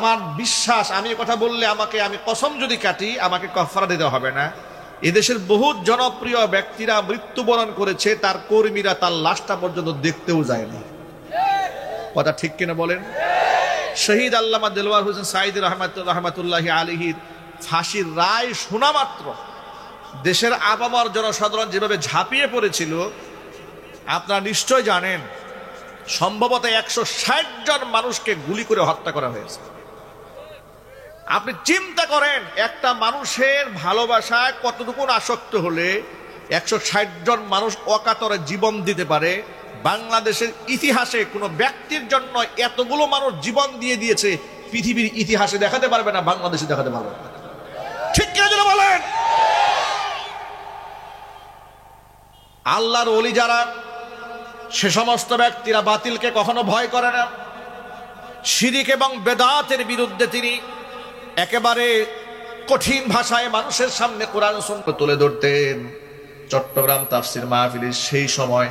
আমার বিশ্বাস, আমি কথা বললে আমি কসম যদি কাটি আমাকে কাফারা দিতে হবে না। এদেশের বহু জনপ্রিয় ব্যক্তিরা মৃত্যুবরণ করেছে, তার কর্মীরা তার লাশটা পর্যন্ত দেখতেও যায়নি। কথা ঠিক কিনা বলেন? শহীদ আল্লামা দেলওয়ার হোসেন সাঈদী রহমাতুল্লাহি আলাইহির ফাঁসির রায় শোনা মাত্র দেশের আপামর জনসাধারণ যেভাবে ঝাঁপিয়ে পড়েছিল আপনারা নিশ্চয় জানেন। সম্ভবত 160 জন মানুষকে গুলি করে হত্যা করা হয়েছে। আপনি চিন্তা করেন একটা মানুষের ভালোবাসায় কতটুকু আসক্ত হলে 160 জন মানুষ অকাতরে জীবন দিতে পারে। বাংলাদেশের ইতিহাসে কোনো ব্যক্তির জন্য এতগুলো মানুষ জীবন দিয়ে দিয়েছে পৃথিবীর ইতিহাসে দেখাতে পারবে না, বাংলাদেশে দেখাতে পারবে না। ঠিক কিনা যেন বলেন? আল্লাহর ওলি যারা, সে সমস্ত ব্যক্তিরা বাতিলকে কখনো ভয় করে না। শিরিক এবং বেদাতের বিরুদ্ধে তিনি একেবারে কঠিন ভাষায় মানুষের সামনে কোরআন সুন্নাহ তুলে ধরতেন। চট্টগ্রাম তাফসীর মাহফিলের সেই সময়,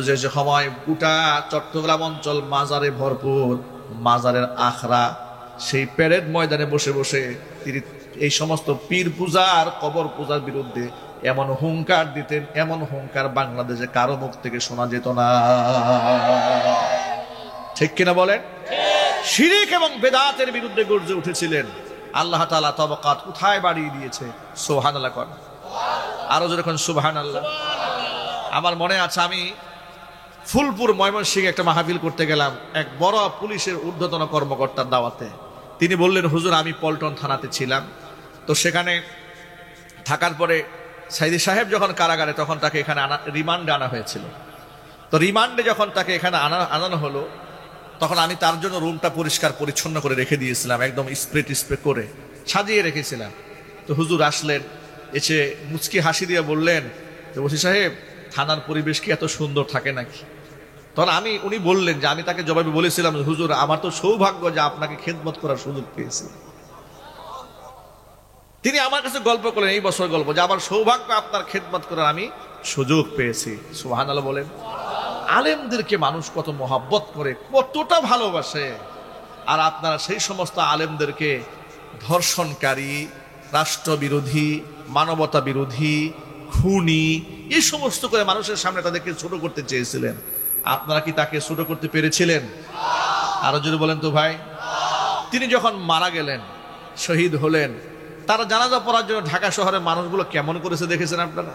যে সময় গোটা চট্টগ্রাম অঞ্চল মাজারে ভরপুর, মাজারের আখড়া, সেই প্যারেড ময়দানে বসে বসে তিনি এই সমস্ত পীর পূজা আর কবর পূজার বিরুদ্ধে এমন হুঙ্কার দিতেন, এমন হুঙ্কার বাংলাদেশে কারো মুখ থেকে শোনা যেত না। ঠিক কিনা বলেন? শিরিক এবং বেদাতের বিরুদ্ধে গর্জে উঠেছিলেন। আল্লাহ তাআলা তবাকাত কোথায় বাড়িয়ে দিয়েছে। সুবহানাল্লাহ কর, আরো যেরকম সুবহানাল্লাহ। আমার মনে আছে আমি ফুলপুর ময়মনসিংহে একটা মাহফিল করতে গেলাম, এক বড় পুলিশের ঊর্ধ্বতন কর্মকর্তার দাওয়াতে। তিনি বললেন, হুজুর আমি পল্টন থানাতে ছিলাম, তো সেখানে থাকার পরে সাইদি সাহেব যখন কারাগারে, তখন তাকে এখানে রিমান্ডে আনা হয়েছিল। তো রিমান্ডে যখন তাকে এখানে আনানো হলো, তখন আমি তার জন্য রুমটা পরিষ্কার পরিচ্ছন্ন করে রেখে দিয়েছিলাম, একদম স্প্রে করে সাজিয়ে রেখেছিলাম। তো হুজুর আসলেন, এসে মুচকি হাসি দিয়ে বললেন যে ওসি সাহেব, থানার পরিবেশ কি এত সুন্দর থাকে নাকি? তখন উনি বললেন যে আমি তাকে জবাবে বলেছিলাম, হুজুর আমার তো সৌভাগ্য যে আপনাকে খেদমত করার সুযোগ পেয়েছি। তিনি আমার কাছে গল্প করলেন, এই বছর গল্প, যে আমার সৌভাগ্য আপনার খেদমত করার আমি সুযোগ পেয়েছি। সুবহানাল্লাহ বলেন। আলেমদেরকে মানুষ কত মহব্বত করে, কতটা ভালোবাসে, আর আপনারা সেই সমস্ত আলেমদেরকে ধর্ষণকারী, রাষ্ট্রবিরোধী, মানবতা বিরোধী, খুনি, এই সমস্ত করে মানুষের সামনে তাদেরকে ছোট করতে চেয়েছিলেন। আপনারা কি তাকে ছোট করতে পেরেছিলেন? আরো যদি বলেন তো ভাই। তিনি যখন মারা গেলেন, শহীদ হলেন, তারা জানাজা পড়ার জন্য ঢাকা শহরের মানুষগুলো কেমন করেছে দেখেছেন আপনারা?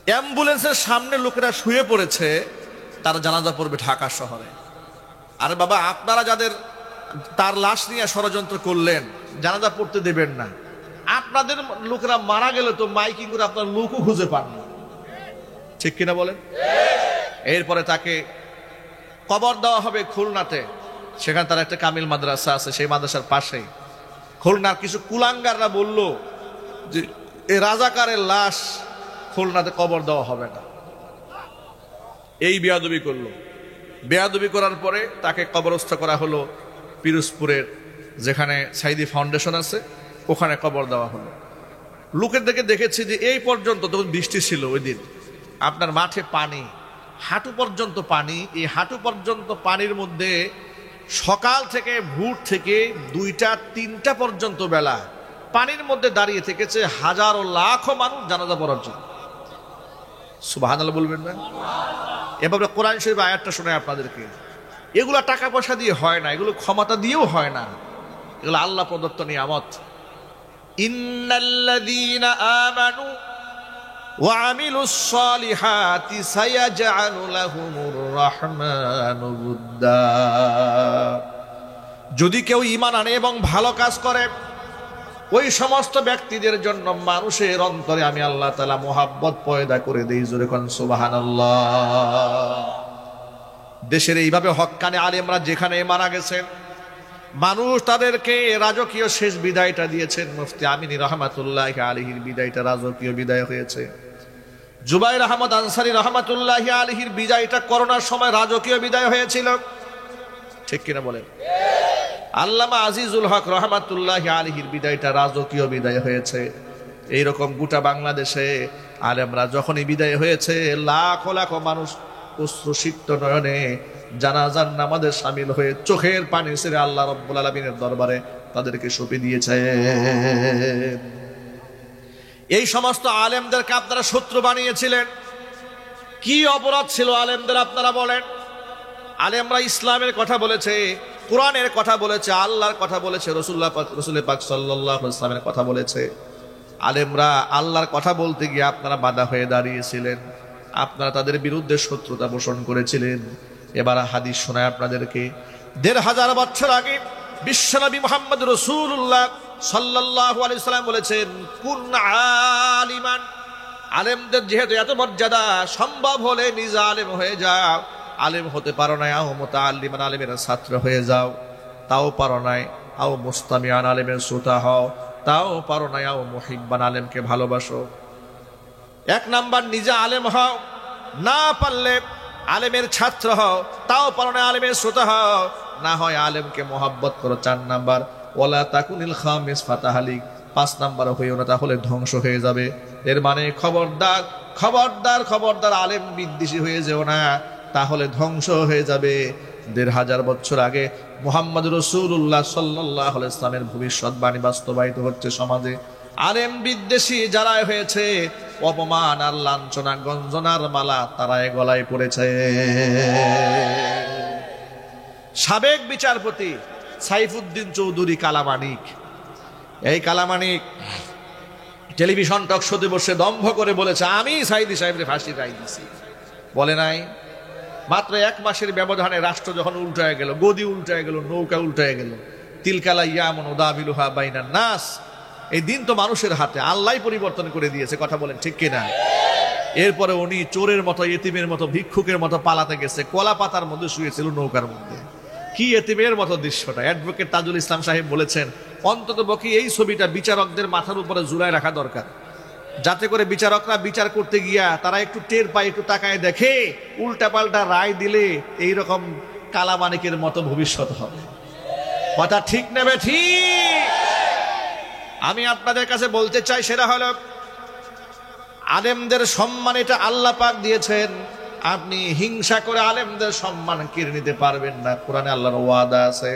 অ্যাম্বুলেন্সের সামনে লোকেরা শুয়ে পড়েছে, তারা জানাজা পড়বে ঢাকা শহরে। আরে বাবা, আপনারা যাদের তার লাশ নিয়ে ষড়যন্ত্র করলেন, জানাজা পড়তে দেবেন না, আপনাদের লোকেরা মারা গেলে তো মাইকিং করে আপনার লোকও খুঁজে পান না। ঠিক কিনা বলেন? এরপরে তাকে কবর দেওয়া হবে খুলনাতে। সেখানে তার একটা কামিল মাদ্রাসা আছে, সেই মাদ্রাসার পাশেই। খুলনার কিছু কুলাঙ্গাররা বলল যে এই রাজাকারের লাশ খুলনাতে কবর দেওয়া হবে না। এই বেয়াদবি করলো। বেয়াদবি করার পরে তাকে কবরস্থ করা হলো পিরোজপুরের, যেখানে সাইদি ফাউন্ডেশন আছে, ওখানে কবর দেওয়া হলো। লোকের দেখেছি যে এই পর্যন্ত, তখন বৃষ্টি ছিল ওই দিন, আপনার মাঠে পানি, হাঁটু পর্যন্ত পানি। এই হাঁটু পর্যন্ত পানির মধ্যে সকাল থেকে ভোর থেকে 2টা-3টা পর্যন্ত বেলা পানির মধ্যে দাঁড়িয়ে থেকেছে হাজারো লাখো মানুষ জানাজা পড়ার জন্য। সুবহানাল্লাহ বলবেন না? এভাবে কোরআন শরীফ আয়াতটা শোনায় আপনাদেরকে। এগুলো টাকা পয়সা দিয়ে হয় না, এগুলো ক্ষমতা দিয়েও হয় না, এগুলো আল্লাহ প্রদত্ত নিয়ামত। ইন্নাল্লাযীনা আমানু ওয়া আমিলুস সালিহাতি সায়াজআলু লাহুমুর রাহমানু উদ্দা। যদি কেউ ঈমান আনে এবং ভালো কাজ করে, ওই সমস্ত ব্যক্তিদের জন্য মানুষের অন্তরে আমি আল্লাহ তাআলা মোহাব্বত পয়দা করে দেই। জোরে কোন সুবহানাল্লাহ। দেশের এইভাবে হক্কানে আলেমরা যেখানে মারা গেছেন, মানুষ তাদেরকে রাজকীয় শেষ বিদায়টা দিয়েছেন। মুফতি আমিনী রহমাতুল্লাহি আলাইহির বিদায়টা রাজকীয় বিদায় হয়েছে। জুবাইর আহমদ আনসারী রহমাতুল্লাহি আলাইহির বিদায়টা করোনার সময় রাজকীয় বিদায় হয়েছিল। ঠিক কিনা বলেন? আল্লামা আজিজুল হক রহমাতুল্লাহি আলাইহির বিদায়টা রাজকীয় বিদায় হয়েছে। এইরকম গোটা বাংলাদেশে আলেমরা যখনই বিদায় হয়েছে, লাখো লাখো মানুষ অশ্রুসিক্ত নয়নে জানাজার নামাজে শামিল হয়ে চোখের পানি ছেড়ে আল্লাহ রাব্বুল আলামিনের দরবারে তাদেরকে সঁপে দিয়েছে। এই সমস্ত আলেমদেরকে আপনারা শত্রু বানিয়েছিলেন। কি অপরাধ ছিল আলেমদের আপনারা বলেন? আলেমরা ইসলামের কথা বলেছে, কোরআনের কথা বলেছে, আল্লাহর কথা বলেছে, রসুল পাক সাল্লাল্লাহু আলাইহি ওয়াসাল্লামের কথা বলেছে। আলেমরা আল্লাহর কথা বলতে গিয়ে আপনারা বাধা হয়ে দাঁড়িয়েছিলেন, আপনারা তাদের বিরুদ্ধে শত্রুতা পোষণ করেছিলেন। এবার হাদিস শোনায় আপনাদেরকে। ১৫০০ বছর আগে বিশ্বনবী মুহাম্মদ রাসূলুল্লাহ সাল্লাল্লাহু আলাইহি ওয়াসাল্লাম বলেছেন, কুন আলিমান, আলেমদের যেহেতু এত মর্যাদা, সম্ভব হলে নিজে আলেম হয়ে যাও। আলেম হতে পারো নাই, আও মুতাআল্লিমান, আলেমের ছাত্র হয়ে যাও, তাও পারো নাই। আও মুস্তামিআন, আলেমের শ্রোতা হও, তাও পারো নাই। আও মুহিব্বান, আলেমকে ভালোবাসো। এক নাম্বার নিজে আলেম হও, না পারলে আলেমের ছাত্র হও, তাও পারো না, আলেমের শ্রোতা হও, না হয় আলেমকে মহব্বত করো। ৪ নাম্বার ওয়ালা তাকুনিল খামিস ফাতাহালিক, ৫ নাম্বার হইও না, তাহলে ধ্বংস হয়ে যাবে। এর মানে খবরদার খবরদার খবরদার, আলেম বিদ্বেষী হয়ে যেও না, তাহলে ধ্বংস হয়ে যাবে। ১৫০০ বছর আগে মুহাম্মদ রাসূলুল্লাহ সাল্লাল্লাহু আলাইহি ওয়াসাল্লামের ভবিষ্যৎবাণী বাস্তবায়িত হচ্ছে সমাজে। আলেম বিদ্বেষী যারা হয়েছে, অপমান আর লাঞ্ছনা গঞ্জনার মালা তারাই গলায় পড়েছে। সাবেক বিচারপতি সাইফুদ্দিন চৌধুরী কালামানিক, এই কালামানিক টেলিভিশন টক শোতে বসে দম্ভ করে বলেছে, আমি সাইদি সাহেবের ফাঁসি রায় দিছি। বলে নাই? মাত্র ১ মাসের ব্যবধানে রাষ্ট্র যখন উল্টায় গেল, গদি উল্টায় গেল, নৌকা উল্টায় গেল। তিলকালা ইয়ামুন উদাবিলুহা বাইনান নাস, এই দিন তো মানুষের হাতে, আল্লাহ পরিবর্তন করে দিয়েছে। কথা বলেন ঠিক কিনা? এরপরে উনি চোরের মতো, এতিমের মতো, ভিক্ষুকের মতো পালাতে গেছে, কলা পাতার মধ্যে শুয়েছিল নৌকার মধ্যে। কি এতিমের মতো দৃশ্যটা! অ্যাডভোকেট তাজুল ইসলাম সাহেব বলেছেন, অন্তত পক্ষে এই ছবিটা বিচারকদের মাথার উপরে ঝুলায় রাখা দরকার, যাতে করে বিচারকরা বিচার করতে গিয়া তারা একটু টের পায়, একটু তাকায় দেখে, উল্টা পাল্টা রায় দিলে এইরকম কালামানিকের মতো ভবিষ্যৎ হবে। কথা ঠিক নেবে? ঠিক। আমি আপনাদের কাছে বলতে চাই, সেটা হলো আলেমদের সম্মান এটা আল্লাহ পাক দিয়েছেন। আপনি হিংসা করে আলেমদের সম্মান কেড়ে নিতে পারবেন না। কোরআনে আল্লাহর ওয়াদা আছে,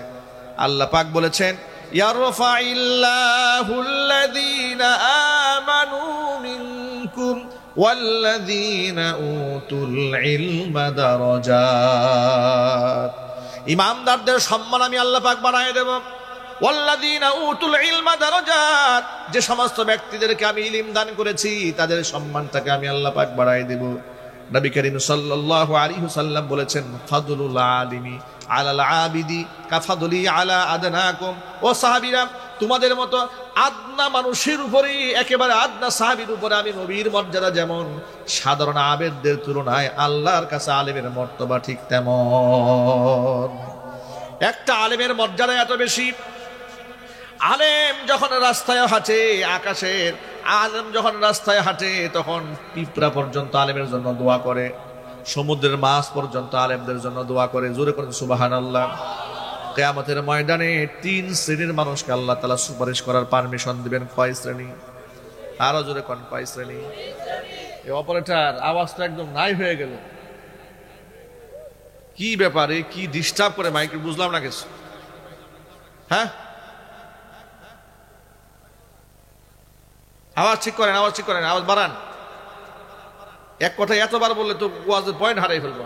আল্লাহ পাক বলেছেন, ইয়ারফাইল্লাহুল্লাযীনা আমানু মিনকুম ওয়াল্লাযীনা উতুল ইলমা দারাজাত। ইমানদারদের সম্মান আমি আল্লাহ পাক বাড়ায় দেব। ওয়াল্লাযীনা উতুল ইলমা দারাজাত, যে সমস্ত ব্যক্তিদেরকে আমি ইলম দান করেছি তাদের সম্মানটাকে আমি আল্লাহ পাক বাড়ায় দেব। নবী করিম সাল্লাল্লাহু আলাইহি ওয়াসাল্লাম বলেছেন, ফাদলুল আলিমি আলাল আবিদি কাফাদলি আলা আদনাকুম। ও সাহাবীরা, তোমাদের মতো আদনা মানুষের উপরে, একেবারে আদনা সাহাবীর উপরে আমি নবীর মর্যাদা যেমন, সাধারণ আবেদদের তুলনায় আল্লাহর কাছে আলেমের মর্তবা ঠিক তেমন। একটা আলেমের মর্যাদা এত বেশি, আলেম যখন রাস্তায় হাঁটে, আকাশের আলেম যখন রাস্তায় হাঁটে, তখন পিঁপড়া পর্যন্ত আলেমের জন্য দোয়া করে, সমুদ্রের মাছ পর্যন্ত আলেমদের জন্য দোয়া করে। জোরে করেন সুবহানাল্লাহ। কিয়ামতের ময়দানে 3 শ্রেণীর মানুষকে আল্লাহ তাআলা সুপারিশ করার পারমিশন দিবেন। কয় শ্রেণী? আরো জোরে কোন কয় শ্রেণী? এই অপারেটর আওয়াজটা একদম নাই হয়ে গেল। কি ব্যাপারে, কি ডিস্টার্ব করে মাইকে, বুঝলাম না কিছু। হ্যাঁ, আওয়াজ ঠিক করেন, আওয়াজ ঠিক করেন, আওয়াজ বাড়ান। এক কথায় এতবার বললে তো ওয়াজের পয়েন্ট হারাই ফেলব।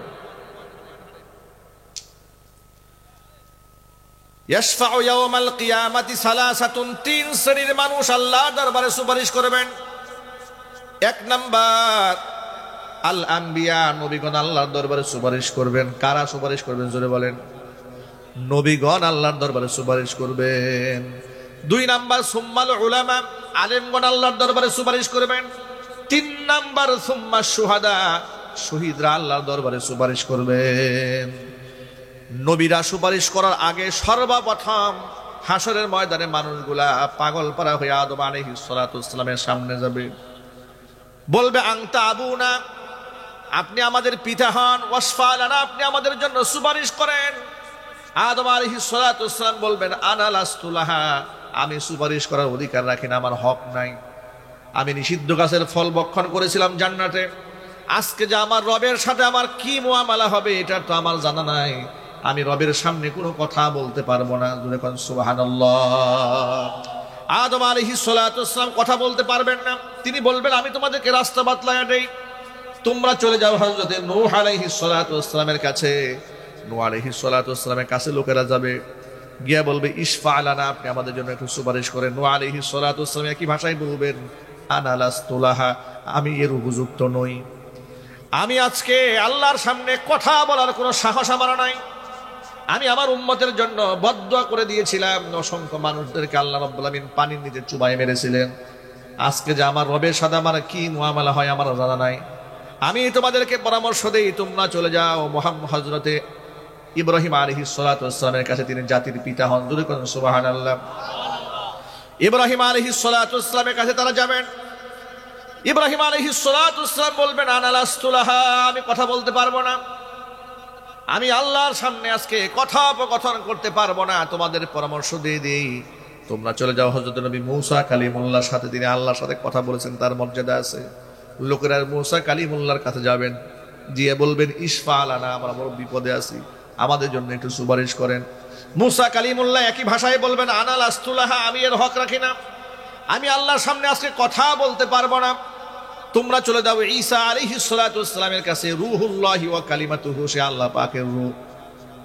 ইয়াশফাউ ইয়াওমাল কিয়ামাতি সালাসাতুন, 3 শ্রেণীর মানুষ আল্লাহর দরবারে সুপারিশ করবেন। 1 নাম্বার আল আম্বিয়া, নবীগণ আল্লাহর দরবারে সুপারিশ করবেন। কারা সুপারিশ করবেন জোরে বলেন? নবীগণ আল্লাহর দরবারে সুপারিশ করবেন। 2 নাম্বার সুম্মাল উলামা, আলেমগণ আল্লাহর দরবারে সুপারিশ করবেন। 3 নাম্বার সুম্মা শুহাদা, শহীদরা আল্লাহর দরবারে সুপারিশ করবেন। নবীরা সুপারিশ করার আগে সর্বপ্রথম হাসরের ময়দানে মানুষগুলা পাগল পারা হয়ে আদম আলাইহিস সালাতু ওয়াসসালামের সামনে যাবে, বলবে আনতা আবুনা, আপনি আমাদের পিতা হন, ওয়াসফা লানা, আপনি আমাদের জন্য সুপারিশ করেন। আদম আলাইহিস সালাতু ওয়াসসালাম বলবেন আনা লাস্তু লাহা, আমি সুপারিশ করার অধিকার রাখি না, আমার হক নাই। আমি নিষিদ্ধ গাছের ফল ভক্ষণ করেছিলাম জান্নাতে, আজকে যে আমার রবের সাথে আমার কি মুআমালা হবে এটা তো আমার জানা নাই, আমি রবের সামনে কোনো কথা বলতে পারবো না। সুবহানাল্লাহ। আদম আলাইহিস সালাতু ওয়াসসালাম কথা বলতে পারবেন না, তিনি বলবেন আমি তোমাদেরকে রাস্তা বাতলায়া দেই, তোমরা চলে যাও হযরত নূহ আলাইহিস সালাতু ওয়াসসালামের কাছে। নূহ আলাইহিস সালাতু ওয়াসসালামের কাছে লোকেরা যাবে, গিয়া বলবে ইশফা লানা, আপনি আমাদের জন্য একটু সুপারিশ করেন। নূহ আলাইহিস সালাতু ওয়াসসালাম একই ভাষায় বলবেন আনা লাস্তু লাহা, আমি এর উপযুক্ত নই, আমি আজকে আল্লাহর সামনে কথা বলার কোনো সাহস আমার নাই। আমি আমার উম্মতের জন্য বদদুয়া করে দিয়েছিলাম, অসংখ্য মানুষদেরকে আল্লাহ রাব্বুল আমিন পানির নিচে চুবাই মেরেছিলেন। আজকে যে আমার রবের সাথে আমার কি মুআমালা হয় আমার জানা নাই। আমি তোমাদেরকে পরামর্শ দেই, তোমরা চলে যাও হযরতে ইব্রাহিম আলাইহিস সালাতু ওয়াসসালামের কাছে, তিনি জাতির পিতা হন। জোরে বলুন সুবহানাল্লাহ। ইব্রাহিম আলাইহিস সালাতু ওয়াসসালামের কাছে তারা যাবেন। ইব্রাহিম আলাইহিস সালাতু ওয়াসসালাম বলবেন আনা লাস্তু লাহা, আমি কথা বলতে পারবো না, আমি আল্লাহর সামনে আজকে কথোপকথন করতে পারবো না, তোমাদের পরামর্শ দিয়ে দিই, তোমরা চলে যাও হযরত নবী মূসা কালিমুল্লাহর সাথে, তিনি আল্লাহর সাথে কথা বলেছেন, তার মর্যাদা আছে। লোকেরা মূসা কালিমুল্লাহর কাছে যাবেন, গিয়ে বলবেন ইশফা লানা, আমরা বড় বিপদে আছি, আমাদের জন্য একটু সুপারিশ করেন। মূসা কালিমুল্লাহ একই ভাষায় বলবেন আনা লাস্তু লাহা, আমি এর হক রাখি না, আমি আল্লাহর সামনে আজকে কথা বলতে পারবো না। তোমরা চলে যাও ঈসা আলাইহিস সালাতু ওয়াসসালামের কাছে, রূহুল্লাহি ওয়া কালিমাতুহু, সে আল্লাহ পাকের রূহ,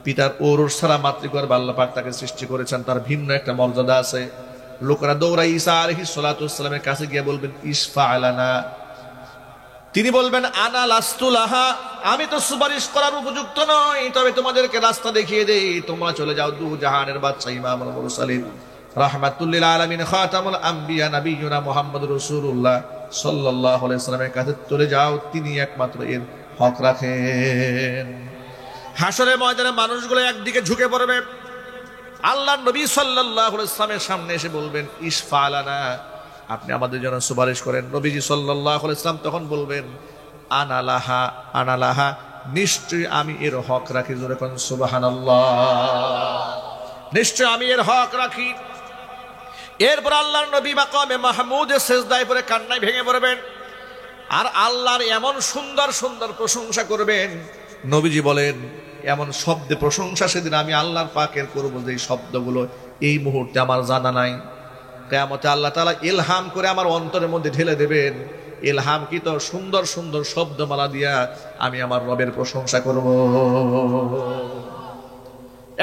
পিতার ওরস ছাড়া মাতৃগর্ভে আল্লাহ পাক তাকে সৃষ্টি করেছেন, তার ভিন্ন একটা মর্যাদা আছে। লোকেরা দৌড়ায় ঈসা আলাইহিস সালাতু ওয়াসসালামের কাছে গিয়ে বলবেন ইশফা লানা, তিনি বলবেন আনা লাস্তু লাহা, আমি তো সুপারিশ করার উপযুক্ত নই, তবে তোমাদেরকে রাস্তা দেখিয়ে দেই, তোমরা চলে যাও দু জাহানের বাদশা ইমামুল মুরসালিন রাহমাতুল লিল আলামিন খাতামুল আম্বিয়া নবিয়ুনা মুহাম্মদুর রাসূলুল্লাহ সাল্লাল্লাহু আলাইহি ওয়াসাল্লামের কাছে চলে যাও, তিনি একমাত্র এর হক রাখেন। হাসরের ময়দানে মানুষগুলো একদিকে ঝুঁকে পড়বে, আল্লাহর নবী সাল্লাল্লাহু আলাইহি ওয়াসাল্লামের সামনে এসে বলবেন ইশফা লানা, আপনি আমাদের জন্য সুপারিশ করেন। নবীজি সাল্লাল্লাহু আলাইহি ওয়াসাল্লাম তখন বলবেন আনা লাহা, আনা লাহা, নিশ্চয়ই আমি এর হক রাখি। জোরে কোন সুবহানাল্লাহ, নিশ্চয় আমি এর হক রাখি। এরপর আল্লাহর নবী মাকামে মাহমুদে সিজদায় পড়ে কান্নায় ভেঙে পড়বেন, আর আল্লাহর এমন সুন্দর সুন্দর প্রশংসা করবেন। নবীজি বলেন এমন শব্দে প্রশংসা সেদিন আমি আল্লাহর পাকের করব যে শব্দগুলো এই মুহূর্তে আমার জানা নাই। কিয়ামতে আল্লাহ তাআলা ইলহাম করে আমার অন্তরের মধ্যে ঢেলে দেবেন, ইলহামকৃত সুন্দর সুন্দর শব্দমালা দিয়া আমি আমার রবের প্রশংসা করব।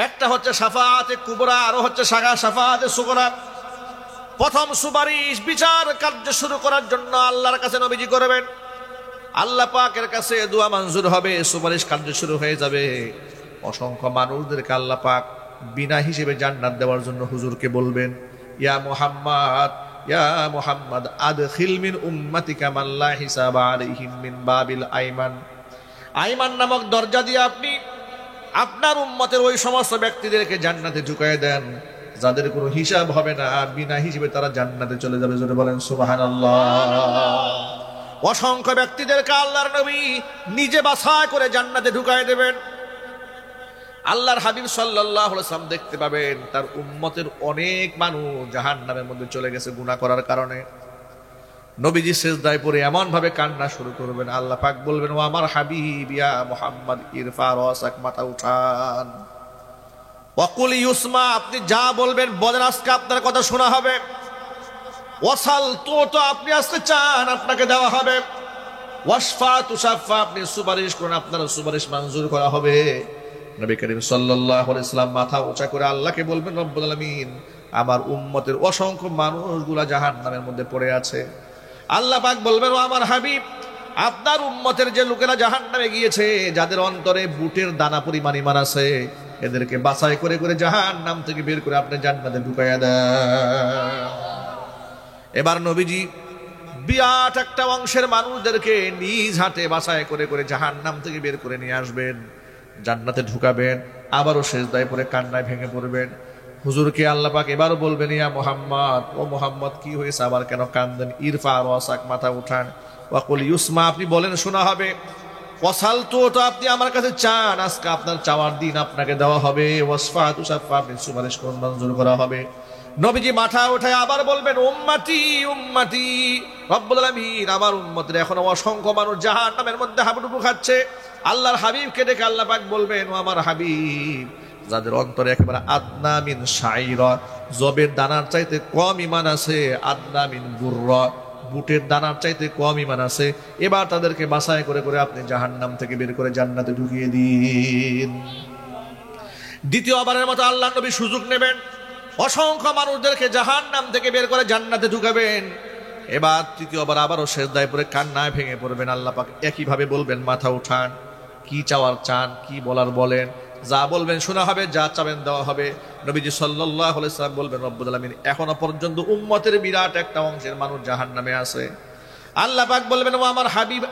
একটা হচ্ছে শাফাআতে কুবরা, আর হচ্ছে শাফাআতে সুগরা। প্রথম সুপারিশ বিচার কার্য শুরু করার জন্য আল্লাহর কাছে নবীজি করবেন, আল্লাহ পাকের কাছে দোয়া মঞ্জুর হবে, সুপারিশ কার্য শুরু হয়ে যাবে। অসংখ্য মানুষদেরকে আল্লাহ পাক বিনা হিসেবে জান্নাত দেওয়ার জন্য হুজুরকে বলবেন ইয়া মুহাম্মদ আদখিল মিন উম্মাতিকা মান লা হিসাবা আলাইহিম মিন বাবিল আইমান, আইমান নামক দরজা দিয়ে আপনি আপনার উম্মতের ওই সমস্ত ব্যক্তিদেরকে জান্নাতে ঢুকায় দেন যাদের কোনো হিসাব হবে না, বিনা হিসেবে তারা জান্নাতে চলে যাবে। জোরে বলেন সুবহানাল্লাহ। অসংখ্য ব্যক্তিদেরকে আল্লাহর নবী নিজে বাছাই করে জান্নাতে ঢুকায় দেবেন। আল্লাহর হাবিব সাল্লাল্লাহু আলাইহি ওয়াসাল্লাম দেখতে পাবেন তার উম্মতের অনেক মানুষ জাহান্নামের মধ্যে চলে গেছে গুনাহ করার কারণে। নবীজি সিজদায় পড়ে এমন ভাবে কান্না শুরু করবেন, আল্লাহ পাক বলবেন ও আমার হাবিব ইয়া মুহাম্মদ ইরফা রাসাক, মাথা উঠান, ওয়াকুল ইউসমা, আপনি যা বলবেন বলেন আজকে আপনার কথা শোনা হবে। ওয়াসাল, তো আপনি আজকে চান আপনাকে দেওয়া হবে। ওয়াশফা তুশাফা, আপনি সুপারিশ করুন আপনার সুপারিশ মঞ্জুর করা হবে। নবী করিম সাল্লাল্লাহু আলাইহি ওয়াসাল্লাম মাথা উঁচা করে আল্লাহকে বলবেন রব্বুল আলামিন, আমার উম্মতের অসংখ্য মানুষগুলা জাহান্নামের মধ্যে পড়ে আছে। আল্লাহ পাক বলবেন ও আমার হাবিব, আপনার উম্মতের যে লোকেরা জাহান্নামে গিয়েছে, যাদের অন্তরে বুটের দানা পরিমাণ ঈমান আছে, এদেরকে বাছাই করে করে জাহান্নাম থেকে বের করে আপনি জান্নাতে ঢুকাইয়া দেন। এবার নবীজি বিরাট একটা অংশের মানুষদেরকে নিজ হাতে বাছাই করে করে জাহান্নাম থেকে বের করে নিয়ে আসবেন, জান্নাতে ঢুকাবেন। আবারও সিজদায় পড়ে কান্নায় ভেঙে পড়বেন। হুজুরকে আল্লাহ পাক এবারও বলবেন ইয়া মুহাম্মদ, ও মুহাম্মদ কি হয়েছে, আবার কেন কান্দেন? ইরফা রাসাক, মাথা উঠান। ওয়াকুল ইউসমা, আপনি বলেন শোনা হবে। ওয়াসাল, তো আপনি আমার কাছে চান, আজকে আপনার চাওয়ার দিন, আপনাকে দেওয়া হবে। ওয়াসফা তুশাফা, আপনি সুপারিশ মঞ্জুর করা হবে। নবীজি মাথা উঠায় আবার বলবেন উম্মতি উম্মতি রব্বুল আলামিন আমার উম্মতের এখনো অসংখ্য মানুষ জাহান্নামের মধ্যে হাবুডুবু খাচ্ছে। আল্লাহর হাবিবকে ডেকে আল্লাহ পাক বলবেন, ও আমার হাবিব, যাদের অন্তরে একেবারে আদনা মিন শাইরা, জবের দানার চাইতে কম ঈমান আছে, আদনা মিন বুররা, বুটের দানার চাইতে কম ঈমান আছে, এবার তাদেরকে বাছাই করে করে আপনি জাহান্নাম থেকে বের করে জান্নাতে ঢুকিয়ে দিন। দ্বিতীয়বারের মতো আল্লাহ নবী সুযোগ নেবেন, অসংখ্য মানুষদেরকে জাহান্নাম থেকে বের করে জান্নাতে ঢুকাবেন। এবার তৃতীয়বার আবারও সিজদায় পড়ে কান্নায় ভেঙে পড়বেন। আল্লাহ পাক একইভাবে বলবেন, মাথা উঠান, কি চাওয়ার চান, কি বলার বলেন, যা বলবেন শোনা হবে, যা চাবেন দেওয়া হবে। নবীজি সাল্লাল্লাহু আলাইহি সাল্লাম বলবেন, রব্বুল আলামিন এখনো পর্যন্ত উম্মতের বিরাট একটা অংশের মানুষ জাহান্নামে আছে। আল্লাহ পাক বলবেন, ও আমার হাবিব,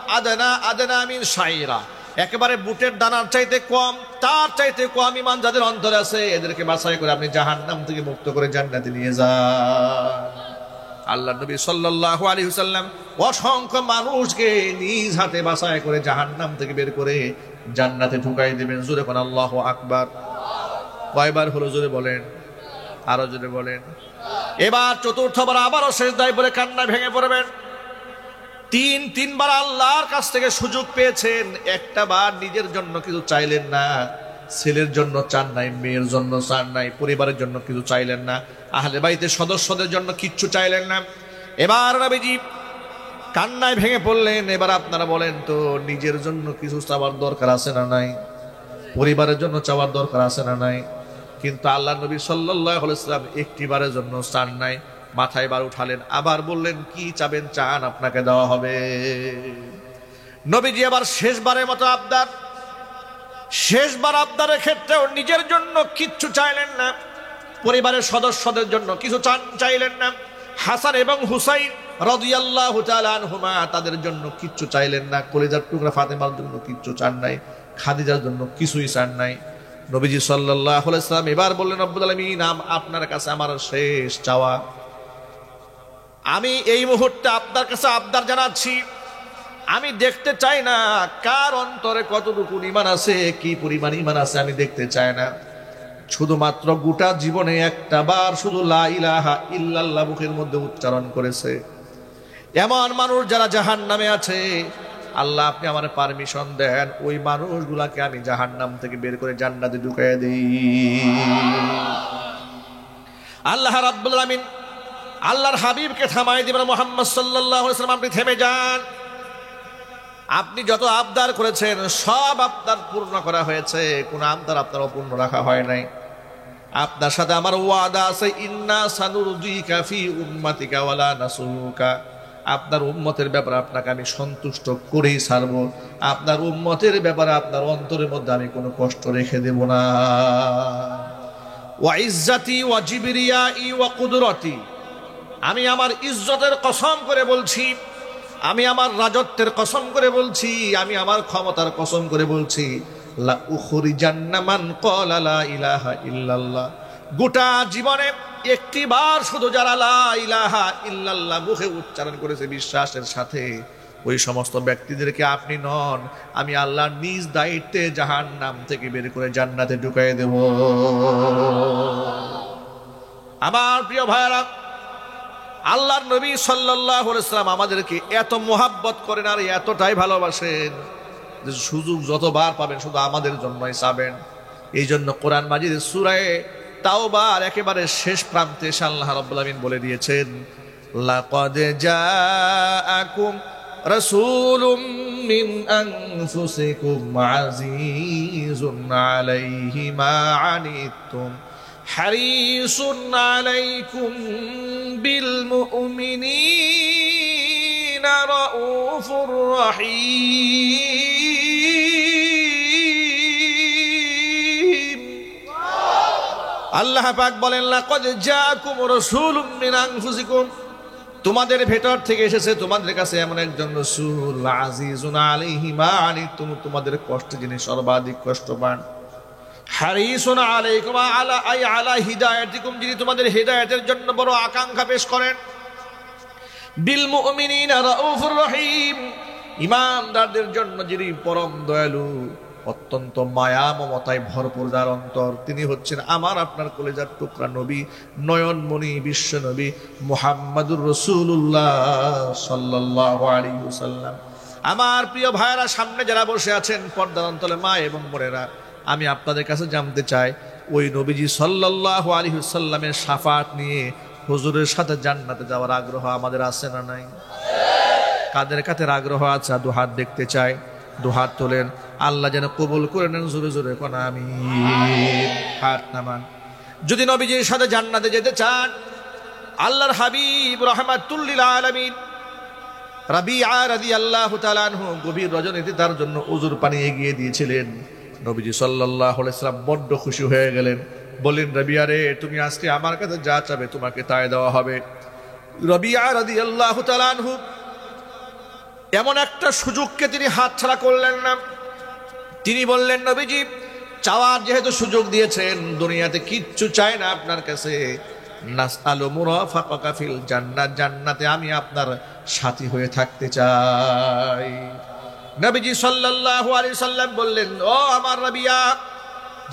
আদনা মিন শাইরা, একেবারে বুটের দানার চাইতে কম, তার চাইতে কম ঈমান যাদের অন্তরে আছে, এদেরকে বাছাই করে আপনি জাহান্নাম থেকে মুক্ত করে জান্নাতে নিয়ে যান। আল্লাহ নবী সাল্লাল্লাহু আলাইহি ওয়াসাল্লাম অসংখ্য মানুষকে নিজ হাতে বাছাই করে জাহান্নাম থেকে বের করে জান্নাতে ঢুকাই দিবেন। জোরে কোন আল্লাহু আকবার। কয়বার হলো জোরে বলেন, আরো জোরে বলেন। এবার চতুর্থবার আবারও সিজদায় পড়ে কান্না ভেঙে পড়বেন। তিনবার আল্লাহর কাছ থেকে সুযোগ পেয়েছেন, একটা বার নিজের জন্য কিছু চাইলেন না, ছেলের জন্য চান নাই, মেয়ের জন্য চান নাই, পরিবারের জন্য কিছু চাইলেন না, আহলে বাইতের সদস্যদের জন্য কিচ্ছু চাইলেন না। এবার নবীজি কান্নায় ভেঙে পড়লেন। এবার আপনারা বলেন তো, নিজের জন্য কিছু চাওয়ার দরকার আছে না নাই? পরিবারের জন্য চাওয়ার দরকার আছে না নাই? কিন্তু আল্লাহ নবী সাল্লাল্লাহু আলাইহি ওয়াসাল্লাম একটিবারের জন্য চান নাই। মাথায় বার উঠালেন, আবার বললেন, কি চাবেন চান, আপনাকে দেওয়া হবে। নবীজি আবার শেষবারের মতো আবদার, শেষবার আবদারের ক্ষেত্রেও নিজের জন্য কিচ্ছু চাইলেন না, পরিবারের সদস্যদের জন্য কিছু চাইলেন না। হাসান এবং হুসাইন রাদিয়াল্লাহু তাআলা আনহুমা, তাদের জন্য কিচ্ছু চাইলেন না। কলিজার টুকরা ফাতেমার জন্য কিচ্ছু চান নাই, খাদিজার জন্য কিছুই চান নাই। নবীজি সাল্লাল্লাহু আলাইহি ওয়াসাল্লাম এবার বললেন, রব্বুল আলামিন আপনার কাছে আমার শেষ চাওয়া, আমি এই মুহূর্তে আপনার কাছে আবদার জানাচ্ছি, আমি দেখতে চাই না কার অন্তরে কতটুকু ঈমান আছে, কি পরিমাণ ঈমান আছে, আমি দেখতে চাই না। শুধুমাত্র গোটা জীবনে একটা বার শুধু লা ইলাহা ইল্লাল্লাহ মুখের মধ্যে উচ্চারণ করেছে এমন মানুষ যারা জাহান্নামে আছে, আল্লাহ আপনি আমার পারমিশন দেন, ওই মানুষগুলাকে আমি জাহান্নাম থেকে বের করে জান্নাতে ঢুকিয়ে দেই। আল্লাহ রাব্বুল আলামিন আল্লাহর হাবিবকে থামাই দিবেন, মুহাম্মদ সাল্লাল্লাহু আলাইহি ওয়াসাল্লাম আপনি থেমে যান। আপনি যত আবদার করেছেন সব আবদার পূর্ণ করা হয়েছে, কোন আবদার আপনার অপূর্ণ রাখা হয় নাই। আপনার সাথে আমার ওয়াদা আছে, ইন্না সানুরদিকা ফি উম্মাতিকা ওয়ালা নাসুকা, আপনার উম্মতের ব্যাপারে আপনাকে আমি সন্তুষ্ট করেই ছাড়বো। আপনার উম্মতের ব্যাপারে আপনার অন্তরের মধ্যে আমি কোনো কষ্ট রেখে দেব না। ওয়া ইজ্জাতি ওয়া জিবরিয়াই ওয়া কুদরতি, আমি আমার ইজ্জতের কসম করে বলছি, আমি আমার রাজত্বের কসম করে বলছি, আমি আমার ক্ষমতার কসম করে বলছি, লা উখরিজান্না মান ক্বালা লা ইলাহা ইল্লাল্লাহ, গোটা জীবনে একটিবার শুধু যারা লা ইলাহা ইল্লাল্লাহ মুখে উচ্চারণ করেছে বিশ্বাসের সাথে, ওই সমস্ত ব্যক্তিদেরকে আপনি নন, আমি আল্লাহ নিজ দায়িত্বে জাহান্নাম থেকে বের করে জান্নাতে ঢুকিয়ে দেব। আমার প্রিয় ভাইরা, আল্লাহর নবী সাল্লাল্লাহু আলাইহি ওয়াসাল্লাম আমাদেরকে এত মোহাব্বত করেন আর এতটাই ভালোবাসেন যে সুযোগ যতবার পাবেন শুধু আমাদের জন্যই চাবেন। এই জন্য কোরআন মাজিদের সূরা তাওবার একেবারে শেষ প্রান্তে আল্লাহ রাব্বুল আলামিন বলে দিয়েছেন, লাকাদ জাআকুম রাসূলুম মিন আনফুসিকুম আজিজুন আলাইহি মা আনিতুম হারিসুন আলাইকুম বিল মুমিনিনা রাউফুর রহিম। আল্লাহ পাক বলেন, লাকাদ জাআকুম রাসূলুম মিন আনফুসিকুম, তোমাদের ভেতর থেকে এসেছে তোমাদের কাছে এমন একজন রাসূল, আজিজুন আলাইহি মা আনিতুম, তোমাদের কষ্ট যিনি সর্বাধিক কষ্ট পান, হারিসুন আলাইকুম আলা হিদায়াতিকুম, যিনি তোমাদের হিদায়াতের জন্য বড় আকাঙ্ক্ষা পেশ করেন, বিল মুমিনিনা রাউফুর রহিম, ঈমানদারদের জন্য যিনি পরম দয়ালু, অত্যন্ত মায়া মমতায় ভরপুর যার অন্তর, তিনি হচ্ছেন আমার আপনার কলেজার টুকরা নবী, নয়নমণি বিশ্ব নবী মুহাম্মাদুর রাসূলুল্লাহ সাল্লাল্লাহু আলাইহি ওয়াসাল্লাম। আমার প্রিয় ভাইয়েরা, সামনে যারা বসে আছেন পর্দার অন্তরে মা এবং বোনেরা, আমি আপনাদের কাছে জানতে চাই, ওই নবীজি সাল্লাল্লাহু আলাইহি ওয়াসাল্লামের শাফাআত নিয়ে হুজুরের সাথে জান্নাতে যাওয়ার আগ্রহ আমাদের আছে না নাই? কাদের কাদের আগ্রহ আছে? দুহাত দেখতে চাই, দুহাত তোলেন। আল্লাহ যেন কবুল করে নেন, জোরে জোরে কোন আমিন। হাত নামান। যদি নবীজির সাথে জান্নাতে যেতে চান, আল্লাহর হাবিব রাহমাতুল লিল আলামিন রাবিআ রাদিয়াল্লাহু তাআলা আনহু গভীর রজনীতে তার জন্য উজুর পানি এগিয়ে দিয়েছিলেন। নবীজি সাল্লাল্লাহু আলাইহি ওয়াসাল্লাম বড্ড খুশি হয়ে গেলেন, বললেন, রাবিআ রে, তুমি আজকে আমার কাছে যা চাবে তোমাকে তাই দেওয়া হবে। রাবিআ রাদিয়াল্লাহু তাআলা আনহু এমন একটা সুযোগকে তিনি হাতছাড়া করলেন না। তিনি বললেন, নবীজি, চাওয়ার যেহেতু সুযোগ দিয়েছেন, দুনিয়াতে কিচ্ছু চাই না আপনার কাছে, নাসআলু মুরাফাকাকা ফিল জান্নাত, জান্নাতে আমি আপনার সাথী হয়ে থাকতে চাই। নবীজি সাল্লাল্লাহু আলাইহি সাল্লাম বললেন, ও আমার রাবিয়া,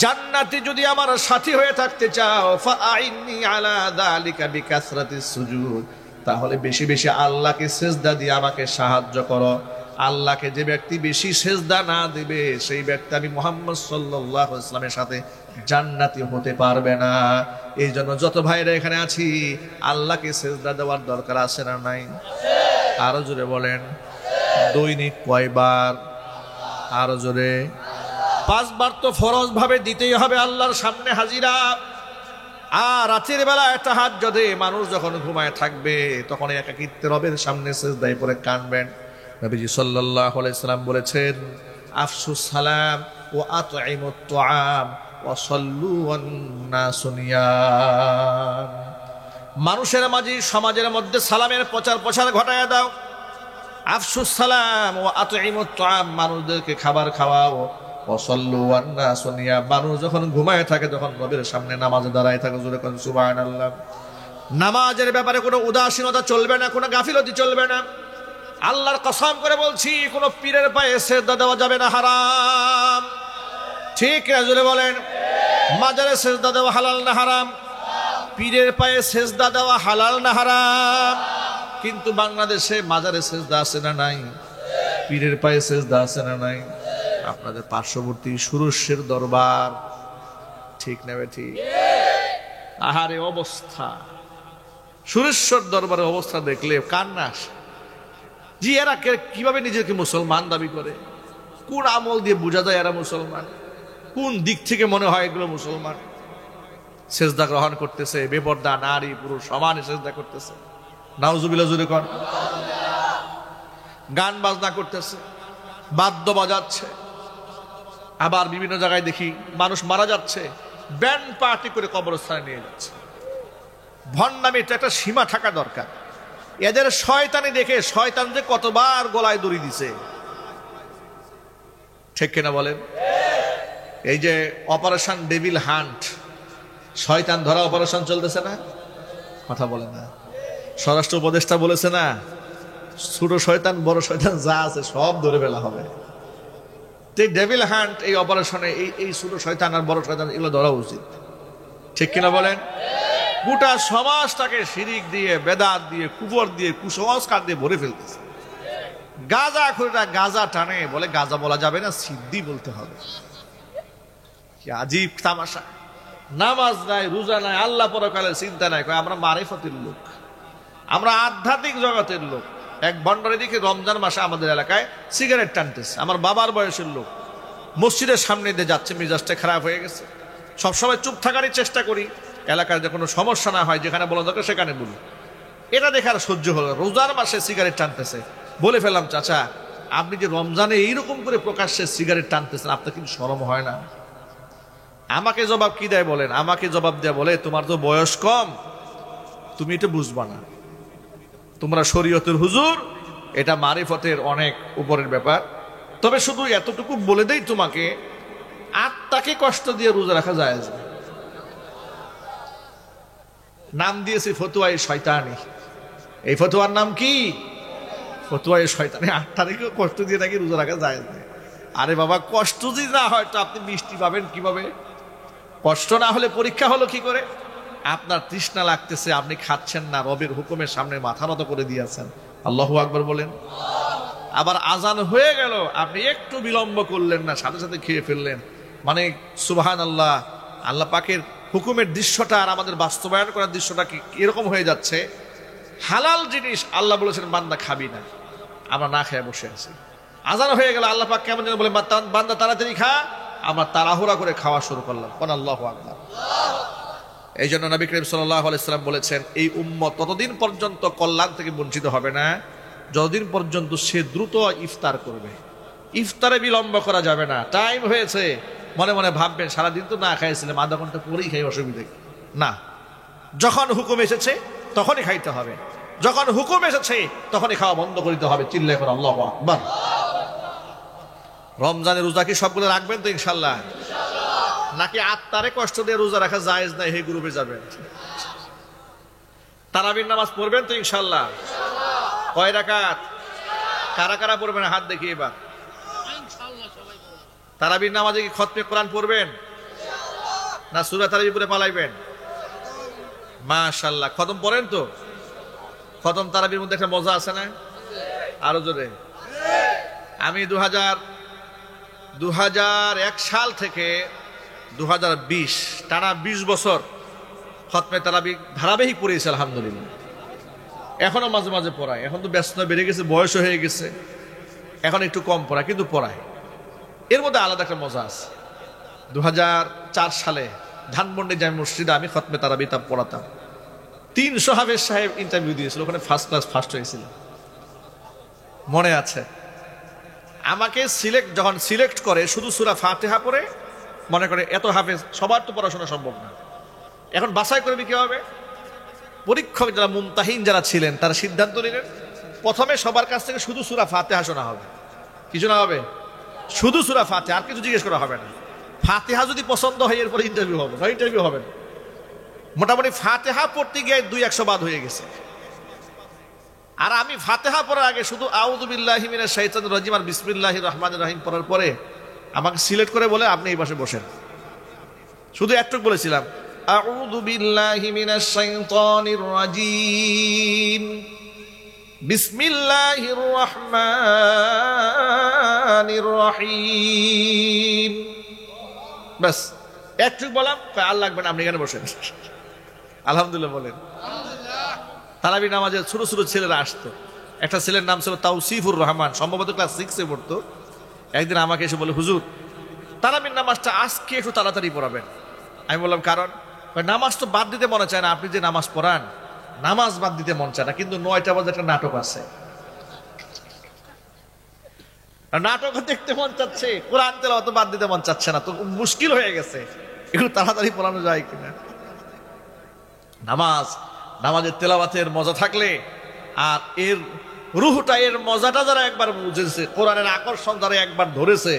জান্নাতে যদি আমার সাথী হয়ে থাকতে চাও, ফাআইন্নি আলা যালিকা বিকাসরাতিস সুজুদ, তাহলে বেশি বেশি আল্লাহকে সেজদা দিয়ে আমাকে সাহায্য করো। আল্লাহকে যে ব্যক্তি বেশি সেজদা না দিবে, সেই ব্যক্তি আমি মুহাম্মদ সাল্লাল্লাহু আলাইহি ওয়াসাল্লামের সাথে জান্নাতি হতে পারবে না। এই জন্য যত ভাইরা এখানে আছি, আল্লাহকে সেজদা দেওয়ার দরকার আছে না নাই? আরো জোরে বলেন। দৈনিক কয়বার? আরো জোরে। 5 বার তো ফরজ ভাবে দিতেই হবে আল্লাহর সামনে হাজিরা। আর রাতের বেলা তাহাজ্জুদে মানুষ যখন ঘুমায় থাকবে, তখন একাকিত্বে রবের সামনে সিজদায় পড়ে কাঁদবেন। নবীজি সাল্লাল্লাহু আলাইহি সাল্লাম বলেছেন, আফসুস সালাম ওয়া আতঈমুত তুআম ওয়া সাল্লু ওয়ান নাসু নিয়াম। মানুষের মাঝে, সমাজের মধ্যে সালামের প্রচার ঘটায় দাও। আফসুস সালাম ওয়া আতঈমুত তুআম, মানুষদেরকে খাবার খাওয়াও। ওয়াসাল্লু ওয়ান নাসু নিয়াম, মানুষ যখন ঘুমায় থাকে, যখন রবের সামনে নামাজে দাঁড়ায় থাকে, জোরে কোন সুবহানাল্লাহ। নামাজের ব্যাপারে কোনো উদাসীনতা চলবে না, কোনো গাফিলতি চলবে না। আল্লাহর কসম করে বলছি, কোনো পীরের পায়ে সিজদা দেওয়া যাবে না, হারাম। ঠিক না? জোরে বলেন। মাজারে সিজদা দেওয়া হালাল না হারাম? পীরের পায়ে সিজদা দেওয়া হালাল না হারাম? কিন্তু বাংলাদেশে মাজারে সিজদা আছে না নাই? পীরের পায়ে সিজদা আছে না নাই? আপনাদের পার্শ্ববর্তী সুরস্যের দরবার, ঠিক না ঠিক? আহারে অবস্থা, সুরেশ্বর দরবারের অবস্থা দেখলে কান্না আসে। জি, এরা কিভাবে নিজেকে মুসলমান দাবি করে? কোন আমল দিয়ে বোঝা যায় এরা মুসলমান? কোন দিক থেকে মনে হয় এগুলো মুসলমান? সেজদা গ্রহণ করতেছে, বেপর্দা নারী পুরুষ সমানে সেজদা করতেছে, নাউজুবিল্লাহ জোরে কর। গান বাজনা করতেছে, বাদ্য বাজাচ্ছে। আবার বিভিন্ন জায়গায় দেখি মানুষ মারা যাচ্ছে, ব্যান্ড পার্টি করে কবরস্থানে নিয়ে যাচ্ছে। ভণ্ডামি, এটা একটা সীমা থাকা দরকার। এদের শয়তানি দেখে শয়তান যে কতবার গলায় দড়ি দিছে, ঠিক কিনা বলেন? এই যে অপারেশন ডেভিল হান্ট, শয়তান ধরা অপারেশন চলতেছে না? কথা বলে না? স্বরাষ্ট্র উপদেষ্টা বলেছে না, ছোট শয়তান বড় শয়তান যা আছে সব ধরে ফেলা হবে। ডেভিল হান্ট, এই অপারেশনে এই ছোট শয়তান আর বড় শয়তান এগুলো ধরা উচিত, ঠিক কিনা বলেন? গোটা সমাজটাকে শিরিক দিয়ে, বেদাত দিয়ে, কুফর দিয়ে, কুসংস্কার দিয়ে ভরে ফেলতেছে। গাঁজা খোরটা গাঁজা টানে, বলে গাঁজা বলা যাবে না, সিদ্ধি বলতে হবে। কি আজীব তামাশা! নামাজ নাই, রোজা নাই, আল্লাহ পরকালের চিন্তা নাই। আমরা মারিফতের লোক, আমরা আধ্যাত্মিক জগতের লোক। এক ভণ্ডারে দেখে রমজান মাসে আমাদের এলাকায় সিগারেট টানতেছে, আমার বাবার বয়সের লোক। মসজিদের সামনে দিয়ে যাচ্ছে, মেজাজটা খারাপ হয়ে গেছে। সবসময় চুপ থাকারই চেষ্টা করি, এলাকার যে কোনো সমস্যা না হয়, যেখানে বলা দরকার সেখানে বলি। এটা দেখে আর সহ্য হলো, রোজার মাসে সিগারেট টানতেছে। বলে ফেললাম, চাচা, আপনি যে রমজানে এইরকম করে প্রকাশ্যে সিগারেট টানতেছেন, আপনার কিন্তু শরম হয় না? আমাকে জবাব কি দেয় বলেন? আমাকে জবাব দেয়, বলে তোমার তো বয়স কম, তুমি এটা বুঝবা না, তোমরা শরীয়তের হুজুর, এটা মারিফতের অনেক উপরের ব্যাপার। তবে শুধু এতটুকু বলে দেই তোমাকে, আত্মাকে কষ্ট দিয়ে রোজা রাখা যায় না। নাম দিয়েছি ফতুয়াই শয়তানি। এই ফতুয়ার নাম কি? ফতুয়াই শয়তানি। আত্মাকে কষ্ট দিয়ে নাকি রোজা রাখা যায় না। আরে বাবা, কষ্ট যদি না হয় তো আপনি মিষ্টি পাবেন কিভাবে? কষ্ট না হলে পরীক্ষা হলো কি করে? আপনার তৃষ্ণা লাগতেছে, আপনি খাচ্ছেন না, রবের হুকুমের সামনে মাথা নত করে দিয়েছেন। আল্লাহু আকবার বলেন। আবার আজান হয়ে গেল, আপনি একটু বিলম্ব করলেন না, সাথে সাথে খেয়ে ফেললেন। মানে সুবহানাল্লাহ, আল্লাহ পাকের হুকুমের দৃশ্যটা আর আমাদের বাস্তবায়ন করার দৃশ্যটা কি এরকম হয়ে যাচ্ছে। হালাল জিনিস আল্লাহ বলেছেন বান্দা খাবি না, আমরা না খেয়ে বসে আছি। আজান হয়ে গেল, আল্লাহ পাক কেমন যেন বলে বান্দা তাড়াতাড়ি খা, আমরা তাড়াহুড়া করে খাওয়া শুরু করলাম। কোন আল্লাহু আকবার। এই জন্য নবী করিম সাল্লাল্লাহু আলাইহি সাল্লাম বলেছেন, এই উম্মত ততদিন পর্যন্ত কল্যাণ থেকে বঞ্চিত হবে না যতদিন পর্যন্ত সে দ্রুত ইফতার করবে। ইফতারে বিলম্ব করা যাবে না। টাইম হয়েছে, মনে মনে ভাববেন সারাদিন তো না খাইছিলাম, আধা ঘন্টা পরেই খাই, অসুবিধে না। যখন হুকুম এসেছে তখনই খাইতে হবে, যখন হুকুম এসেছে তখনই খাওয়া বন্ধ করিতে হবে। চিল্লায় করে আল্লাহু আকবার। রমজানের রোজা কি সবগুলো রাখবেন তো ইনশাল্লাহ? নাকি আত্মারে কষ্ট দিয়ে রোজা রাখা জায়েজ নাই, সেই গ্রুপে যাবেন? তারাবির নামাজ পড়বেন তো ইনশাল্লাহ? কয় রাকাত? কারা কারা পড়বেন হাত দেখি এবার। তারাবির নামাজে কি খতমে কোরআন পড়বেন না সূরা তারাবি পড়ে পালাইবেন? মাশাআল্লাহ, খতম পড়েন তো? খতম তারাবির মধ্যে একটা মজা আছে না? আরো জোরে। আমি 2001 সাল থেকে 2020 টানা 20 বছর খতমে তারাবি ধারাবাহিক পড়েছি আলহামদুলিল্লাহ। এখনো মাঝে মাঝে পড়ায়, এখন তো ব্যস্ততা বেড়ে গেছে, বয়স হয়ে গেছে, এখন একটু কম পড়ায়, কিন্তু পড়ায়। এর মধ্যে আলাদা একটা মজা আছে। 2004 সালে ধানমন্ডি জামে মসজিদে আমি খতমে তারাবি পড়াতাম। 300 হাফেজ সাহেব ইন্টারভিউ দিয়েছিল, ওখানে ফার্স্ট ক্লাস ফার্স্ট হয়েছিল, মনে আছে। আমাকে যখন সিলেক্ট করে শুধু সূরা ফাতিহা পড়ে, মনে করে এত হাফেজ সবার তো পড়াশোনা সম্ভব না, এখন বাছাই করবে কি হবে? পরীক্ষক যারা মুমতাহিন যারা ছিলেন তারা সিদ্ধান্ত নিলেন প্রথমে সবার কাছ থেকে শুধু সূরা ফাতিহা শোনা হবে। কি শোনা হবে? শুধু সূরা ফাতিহা, আর কিছু জিজ্ঞেস করা হবে না। ফাতিহা যদি পছন্দ হয় এরপরে ইন্টারভিউ হবে, না ইন্টারভিউ হবে না। মোটামুটি ফাতিহা পড়তে গিয়ে 200 বাদ হয়ে গেছে। আর আমি ফাতিহা পড়ার আগে শুধু আউযু বিল্লাহি মিনাশ শাইতানির রাজিম আর বিসমিল্লাহির রহমানির রহিম পড়ার পরে আমাকে সিলেক্ট করে বলে আপনি এই পাশে বসেন। শুধু একটু বলেছিলাম আউযু বিল্লাহি মিনাশ শাইতানির রাজিম বিসমিল্লাহির রহমানির রহিম, বাস একটু বললাম, আর লাগবে না, আপনি এখানে বসেন। আলহামদুলিল্লাহ বলেন। তারাবি নামাজে ছোট ছোট ছেলেরা আসতো। একটা ছেলের নাম ছিল তাওসিফুর রহমান, সম্ভবত ক্লাস 6-এ পড়তো। একদিন আমাকে এসে বলে, হুজুর তারাবির নামাজটা আজকে একটু তাড়াতাড়ি পড়াবেন। আমি বললাম কারণ? নামাজ তো বাদ দিতে মনে চায় না, আপনি যে নামাজ পড়ান নামাজ বাদ দিতে মন চায় না, কিন্তু 9টা বাজে একটা নাটক আছে, নাটক দেখতে মন চাচ্ছে, কোরআন তেলাওয়াত বাদ দিতে মন চাচ্ছে না, তো মুশকিল হয়ে গেছে, একটু তাড়াতাড়ি পড়ানো যায় কিনা। নামাজের তেলাওয়াতের মজা থাকলে আর এর রুহটা, এর মজাটা যারা একবার বুঝেছে, কোরআনের আকর্ষণ যারা একবার ধরেছে,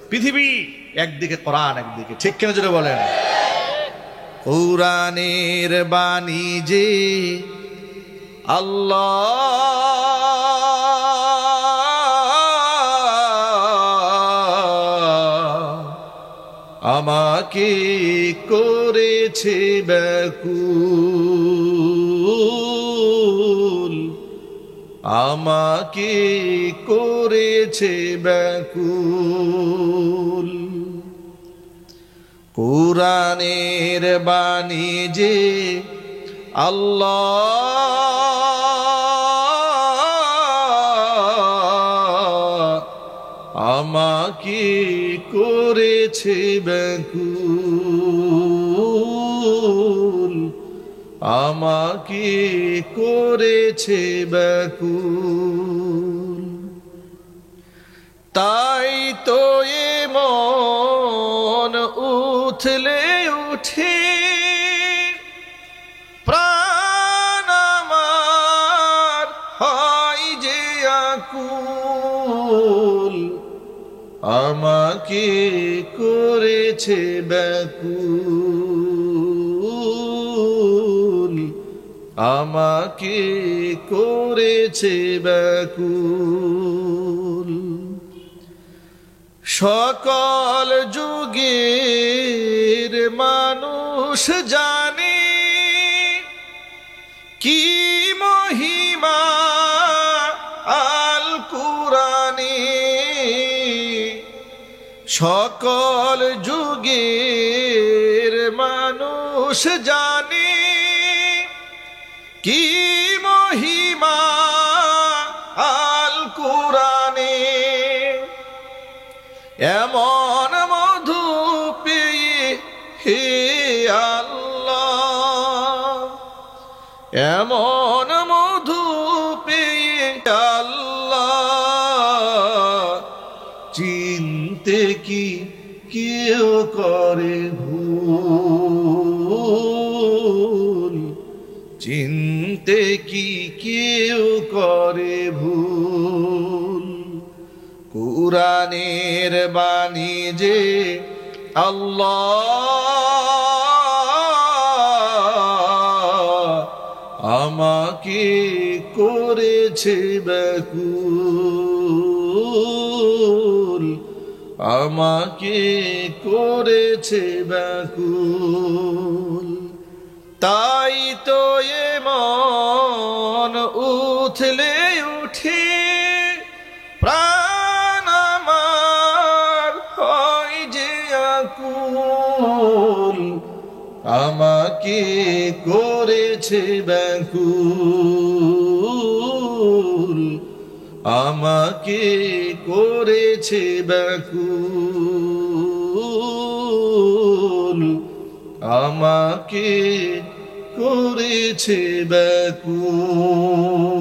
পৃথিবী একদিকে কোরআন একদিকে, ঠিক কেন জোরে বলেন? কোরআনের বাণী যে আল্লাহ আমাকে করেছে ব্যাকুল, আমাকে করেছে ব্যাকুল। কোরআনের বাণী যে আল্লাহ আমাকে করেছে ব্যাকুল, আমাকে করেছে ব্যাকুল। তাই তো মন উথলে উঠে, প্রাণ আমার হয় যে আকুল, আমাকে করেছে ব্যাকুল, আমাকে করেছে ব্যাকুল। সকল যুগের মানুষ জানে কি মহিমা আল কুরআনে। সকল যুগের মানুষ জানে কি মহিমা আল কুরআনে। এমন মধু পেয়ে হে আল্লাহ, এমন মধু পেয়ে আল্লাহ, চিনতে কি কেউ করে ভুল, চিনতে কি কেউ করে ভুল। কুরআনের বাণী যে আল্লাহ আমাকে করেছে ব্যাকুল, আমাকে করেছে ব্যাকুল। তাই তো এমন উথলে উঠে প্রাণ আমার হয় যে আকুল, আমাকে করেছে ব্যাকুল, আমাকে করেছে ব্যাকুল, আমাকে করেছে ব্যাকুল।